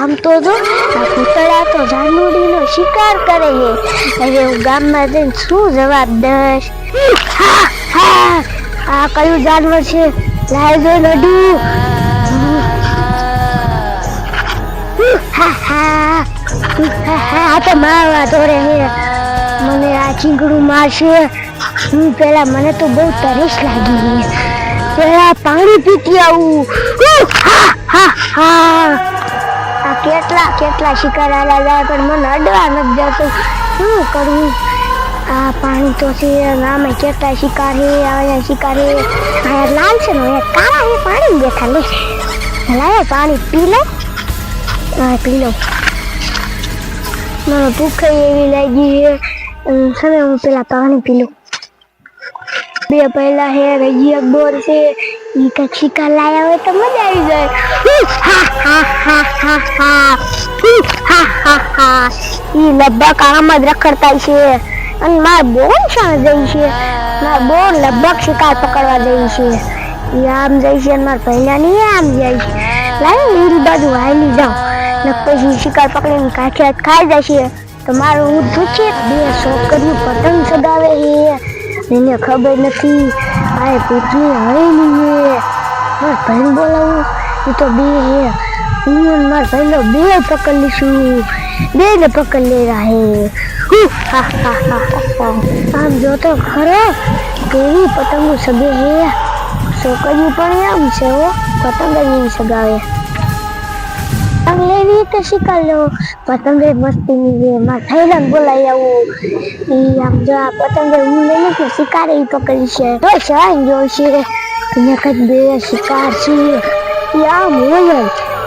આમ તો જો આ પૂતળા તો જાનુડીનો શિકાર કરે છે. હવે હું ગામમાં જઈને શું જવાબ દઈશ? હા હા, આ કયું જાનવર છે? લાય જો લડુ. હા હા, આ તો મારવા દોડે છે. મને આ ચીંગડું મારશે. પેલા મને તો બહુ તરસ લાગી છે. પેલા પાણી પીતી આવું. હા હા હા, આ કેટલા શિકાર આલા જાય પણ મને અડવા નથી જતું. શું કરું? આ પાણી તો છે, આમાં કેટલા શિકાર છે. અહીંયા શિકાર છે, અહીંયા લાલ છે ને કાળા છે. પાણી દેખા લે, લાય પાણી પી લે. હા પી લો. મને ભૂખ એવી લાગી છે. હવે હું પેલા પાણી પી લઉં. બે પહેલા હે રજી અકબર છે, ઈ કઈક શિકાર લાયા હોય તો મજા આવી જાય. હા હા હા હા હા, હા હા હા, ઈ લગભગ આમ જ રખડતા છે. અને મારા બોન શાણ જાય છે. મારા બોન લગભગ શિકાર પકડવા જાય છે. ઈ આમ જાય છે અને મારા પહેલા ની આમ જાય છે. લાય ઈ બાજુ હાલી જાઉં ને પછી શિકાર પકડીને કાંઠે ખાઈ જશે. તો મારું ઊંધું છે. બે છોકરીઓ પતંગ ચગાવે છે, એને ખબર નથી આ પૂતળી હવેલી છે. મારા ભાઈને બોલાવું, એ તો બે છે. હું અને મારા ભાઈનો બે પકડ લીશું. બે ને પકડ લે રહા હે. હા હા હા, આમ જો તો ખરો કેવી પતંગો સગે છે. છોકરીઓ પણ આમ છે હો, પતંગ એવી સગાવે. પતંગ લેવી તો શીખા લો. પતંગ મસ્તી ની છે. મારા થૈલાને બોલાવી આવું. ઈ આમ જો આ પતંગ હું લઈને કે શિકાર ઈ પકડી છે. તો શાન જો છે અહીંયા કઈક બે શિકાર છે. ઈ આમ હોય જ.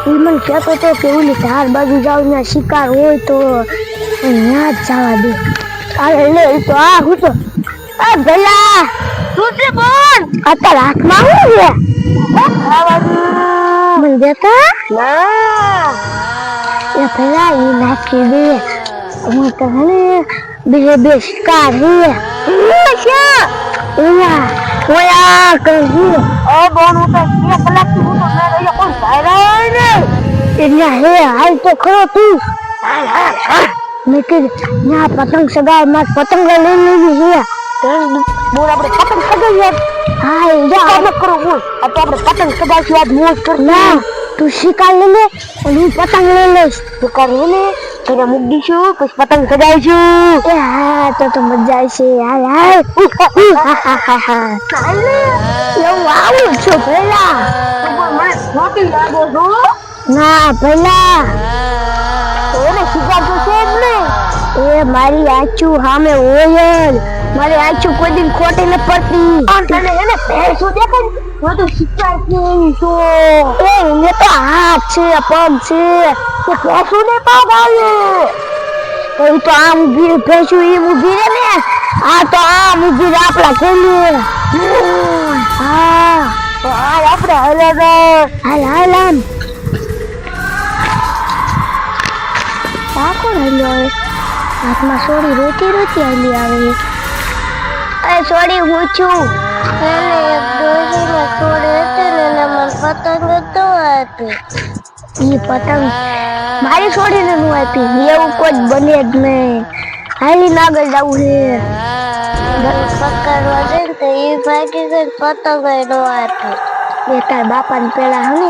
ઈ મને કહેતો હતો કે ઓલી ધાર બાજુ જાવ ત્યાં શિકાર હોય તો ત્યાં જ જવા દે. અરે લે ઈ તો આ હું તો આ ભલા શું છે બોલ? અત્યારે હાથમાં હું છે? મને દેતા ના એ ભલા ઈ નાખી દે. હું તો બે શિકાર છે. ઓયા કહી ઓ બોન હું તો 2 કલાકથી હું તો મેં રહી કોઈ ભાઈ ને એટલે હે હાલ તો ખરો તું. મેં કીધું ત્યાં પતંગ સગાવ માં પતંગ લઈ લીધી છે. બોલ આપણે પતંગ સગાવીએ. હા એ જા કરો બોલ. આ તો આપણે પતંગ સગાવશું આજ મોજ કર. ના તું શિકાર લઈ લે અને હું પતંગ લઈ લઈશ. શિકાર લઈ લે તને મૂકી દઈશું પછી પતંગ સગાવીશું. એ હા તો મજા આવશે. હાલ હાલ. હાલ ને એવું આવું છું ભલા. મને ખોટી લાગો છો. ના ભલા તો એને શિકાર તો છે જ ને. એ મારી આંચું સામે હોય જ. મારી આંચું કોઈ દિન ખોટી ન પડતી. તને એને ભેંસું દેખાય ને તો શિકાર કેવી છો. એ એને તો હાથ છે પગ છે. તો ભેંસું ને પગ આવે તો ઈ તો આમ ઊભી ભેંસું ઈ ઊભી રે ને. આ તો આમ ઊભી રે આપડા ખેલી. હા તો હાલ આપણે હાલે હાલ હાલ આમ. આ કોણ હાલ્યો આવે? હાથમાં સોડી રોતી રોતી હાલી આવે. એ સોડી હું છું. એને એક ડોશીને સોડી હતી ને એને મને પતંગ તો આપી. ઈ પતંગ મારી સોડીને નું આપી. એવું કોઈ બને જ નહીં. હાલીને આગળ જવું છે. પકડવા દે ને તો ઈ ભાગી ગઈ પતંગ નો આપી. એ તાર બાપાને પેલા હને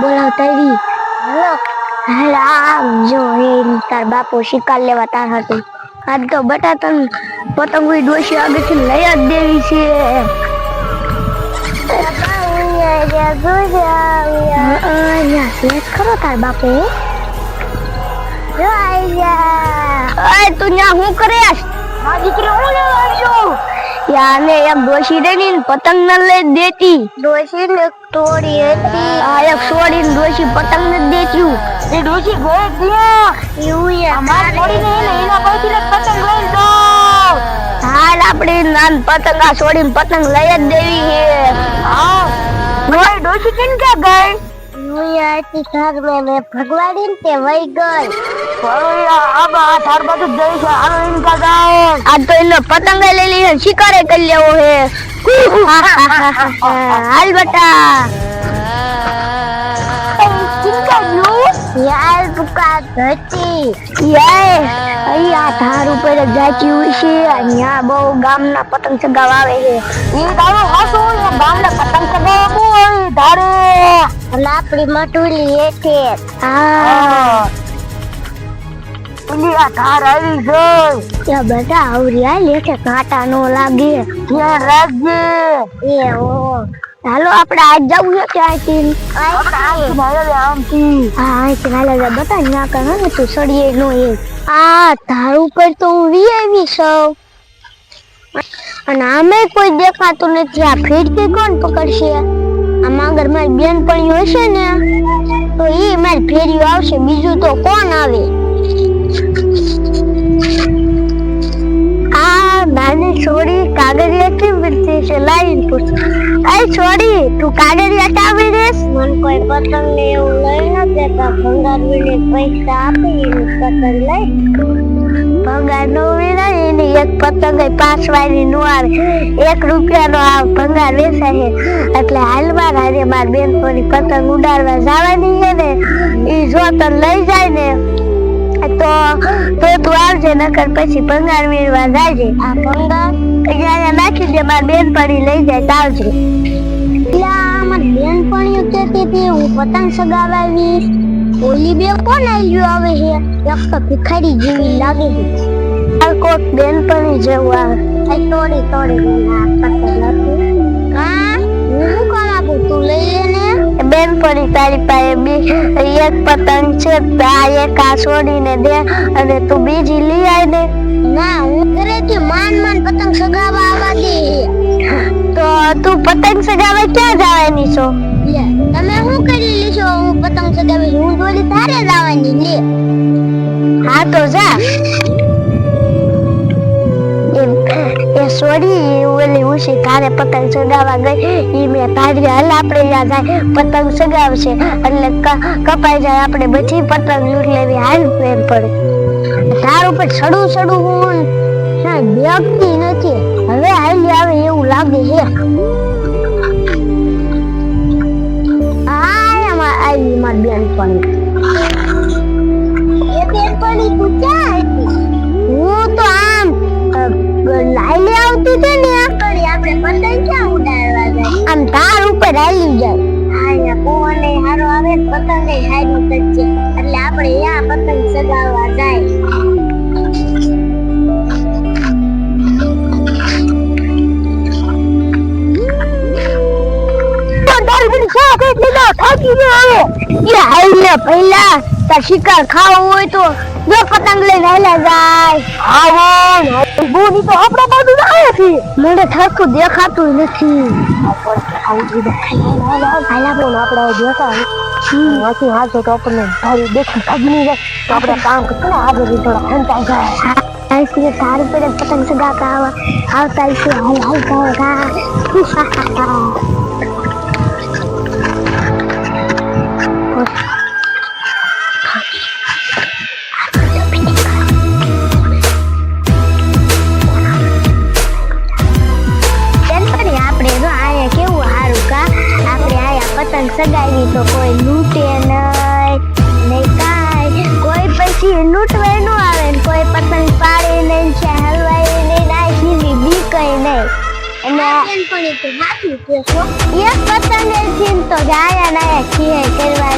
બોલાવતા રહી. હાલો આમ જો એ તાર બાપો શિકાર લેવા તાર હતી. આજ તો બટાટા પતંગ ડોશી આગળથી લઈ જ દેવી છે. ખરો તાર બાપો તું ત્યાં હું કરીશ? યાને એક ડોશી રેની પતંગ ન લઈ દેતી. ડોશી ને તોડી હતી. આ એક સોડી ને ડોશી પતંગ ન દેતી. એ ડોશી ગઈ ગયા એવું અમાર છોડીને એને એના પાસેથી પતંગ લઈ દો. હાલ આપણે નાન પતંગ આ છોડીને પતંગ લઈ જ દેવી છે. હા મારી ડોશી કેમ ક્યાં ગઈ? હું આતી થાર મેને ભગવાડી ને તે વઈ ગઈ. આ તો એનો પતંગ લઈ લઈ શિકારે કરી લેવો હે. હાલ બટા યાર પુકાર ધરતી યે અહીંયા ધાર ઉપર જાતી હોય છે અહીંયા બહુ ગામના પતંગ ચગાવવા આવે છે ઈ તારો હાસુ ગામના પતંગ ચગાવવા બહુ હોય ધારે અને આપણી મટુલી હેઠે હા ઓલી આ ધાર આવી ગઈ યા બેટા આવરિયા લેખે કાંટા નો લાગે ધ્યાન રાખજે એ ઓ હાલો આપણે આજ જવું છે ક્યાંથી આપણે આમથી હા અહીંથી હાલે બતા ના કરે ને તું સડીએ નો એ આ ધાર ઉપર તો હું વીઆઈવી છું અને આમે કોઈ દેખાતું નથી આ ફીડકી કોણ પકડશે આમાં આગળ મારી બેનપણી હશે ને તો એ મારી ફેરીઓ આવશે બીજું તો કોણ આવે આ નાની છોડી કાગળિયા કેમ વિરતી છે લાઈન પૂછ એ છોડી તું કાગળિયા કાવી દેસ મન કોઈ પતંગ ને એવું લઈ ન દેતા ભંગાર વિને પૈસા આપી પતંગ લઈ ભંગાર નો વિના એની એક પતંગ 5 વાળી નો આવે 1 રૂપિયાનો આ ભંગાર વેચાય છે એટલે હાલમાં હારે માર બેન કોની પતંગ ઉડાડવા જવાની છે ને ઈ જો તને લઈ જાય ને તો તું આવજે નકર પછી ભંગાર વીણવા જાયજે આ ભંગાર અહીંયા નાખી દે માર બેન પડી લઈ જાય આવજે માર બેન પડી કહેતી હતી હું પતંગ સગાવાવી ઓલી બે કોણ આવ્યું આવે છે એક તો ભિખારી જેવી લાગે છે આ કોટ બેન પડી જેવું આવે તોડી પતંગ નથી હા હું કોણ આપું તું લઈ લે ને બેન પડી તારી પાસે એક પતંગ છે આ એક આ છોડીને દે અને તું બીજી લઈ આય ને ના હું ઘરેથી માન પતંગ સગાવા આવવા દે તો તું પતંગ સગાવા ક્યાં જવાની છો તમે શું કરી લીધો હું પતંગ સગાવી હું બોલી તારે જવાની લે હા તો જા એ છોડી ઓલી ઉશી તારે પતંગ સગાવા ગઈ ઈ મે તારી હાલ આપણે યા જાય પતંગ સગાવશે એટલે કપાઈ જાય આપણે બધી પતંગ લૂંટ લેવી હાલ પ્રેમ પડે તાર ઉપર છડું હું ના દેખતી નથી હવે હાલી આવે એવું લાગે છે આયામાં આવી માર બેન પણ એ બેન પણ તું ક્યાં હતી હું તો આમ લાઈલે આવતી છે ને આપણે પતંગ ક્યાં ઉડાડવા જાય આમ તાર ઉપર હાલી જાય આયા કોને હારો આવે પતંગ એ હાઈનું કરશે એટલે આપણે યા પતંગ સગાવવા જાય શિકાર ખાવો હોય તો જો પતંગ લઈને હાલ્યા જાય આવો બોની તો આપણા બાજુ આવે છે મને થરખું દેખાતું નથી હાલા પણ આપડા દેખાય વાંચી હાથો તો આપણને ભારી દેખી ભાગી જાય તો આપણે કામ કરતા આગળ થોડા ખંતાઈ જાય આઈસી તારી પર પતંગ સગાતા આવતા છે હાલ કા સગાવી તો કોઈ લૂંટે નહીં કાંઈ કોઈ પછી લૂંટવાય ન આવે ને કોઈ પતંગ પાડે નહીં છે હલવાય નહીં નાખી બી કઈ નહીં અને એક પતંગ છીન તો આયા નાયા ખીહે કરવા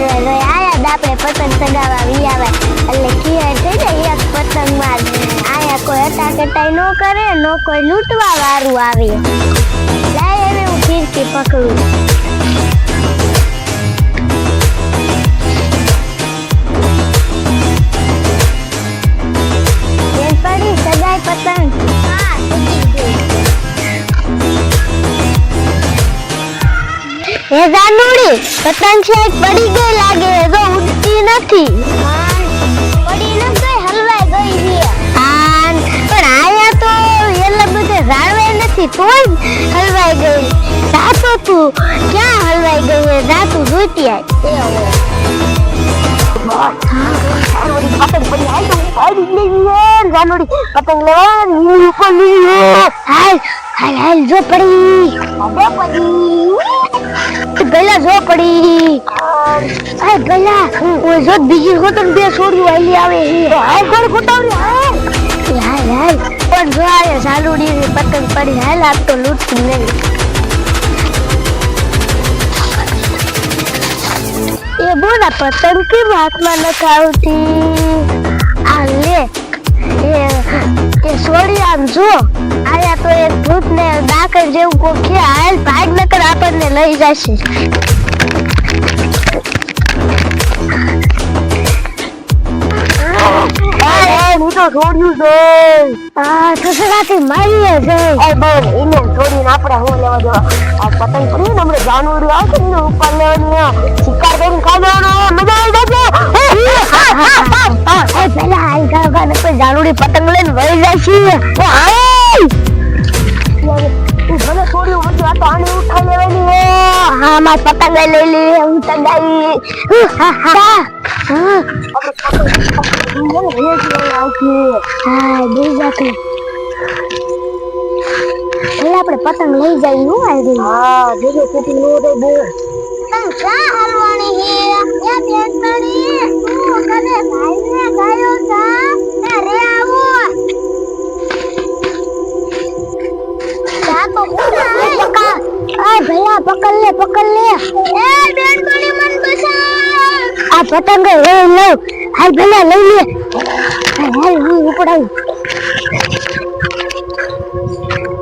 આયા આપણે પતંગ સગાવા વિયાવા એટલે ખીહે થઈ જાય એક પતંગમાં આયા કોઈ અટાકટાઈ ન કરે ન કોઈ લૂંટવા વાળું આવે લાય હવે હું ફીરકી પકડું પતંગ એ જાનુડી પતંગ છે પડી ગઈ લાગે જો ઉડતી નથી પડી ન ગઈ હલવાઈ ગઈ છે પણ આયા તો એટલે બધે જાળવાય નથી તોય હલવાઈ ગઈ જાતો તું ક્યાં હલવાઈ ગઈ હે જાતું જોતી આય પતંગ પડી હાલ તો પડી ગઈ જાનુડી પતંગ લેવાની પડી હાલ જો પડી ગલા જો પડી આ ગલા ઓય જો બીજી હોતન બે છોડ્યું આલી આવે હે આ કોણ ખોટાવરી હાલ હાલ પણ જો આ સાલુડી ની પતંગ પડી હાલ આ તો લૂટતી નહીં એ બોલા પતંગ કે હાથમાં ન ખાવતી આ લે એ છોડી આમ જો આયા તો એક ભૂત ને ડાકર જેવું કોકે હાલ ભાગ નકર આપણને લઈ જશે હું તો છોડ્યું છે આ સસરાથી મારીએ છે એ બોલ એને છોડીને આપણે હું લેવા જવા આ પતંગ પડી ને હમણાં જાનવરી આવશે ને ઉપર લેવાની શિકાર કરીને ખાવાનો મજા આવી જશે પેલા હાલ કાકા ને કોઈ જાનવરી પતંગ લઈને વળી જાય છે તું ભલે છોડ્યું બધું આ તો આને ઉઠાઈ લેવાની હે હા માર પતંગ લઈ લે હું તંગાઈ હા આપણે પતંગ લઈ જાય નું આવી હા દેજો કુટી નો દે બો કા હાલવાની હે યા બેનપણી તું કને ભાઈને ગાયો તા અરે આવો તા તો પકા આ ભૈયા પકડ લે એ બેનપણી મન બસા આ પતંગ લે હાલ ભલા લઈ લે હાલ હું ઉપડાવ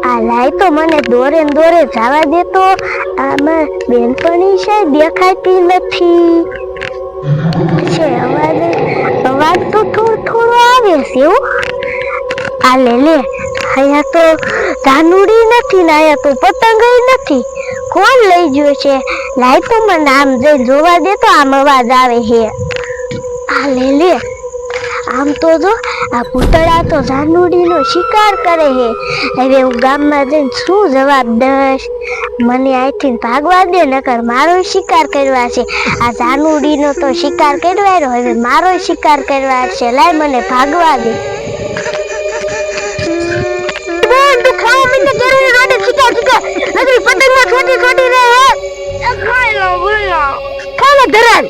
આ લાઈ તો મને દોરે જવા દે તો આમાં બેનપણી છે દેખાતી નથી છે અવાજ તો થોડો આવે છે આ લે અહીંયા તો ધાનુડી નથી ને અહીંયા તો પતંગ નથી કોણ લઈ ગયો છે લાઈ તો મને આમ જઈ જોવા દે તો આમ અવાજ આવે છે આ લે આમ તો જો આ પૂતળા તો જાનુડીનો શિકાર કરે છે હવે હું ગામમાં જઈને શું જવાબ દઈશ મને અહીંથી ભાગવા દે નકર મારો શિકાર કરવા છે આ જાનુડીનો તો શિકાર કરવાનો હવે મારો શિકાર કરવા છે લાય મને ભાગવા દે ખાઈ લો ધરાન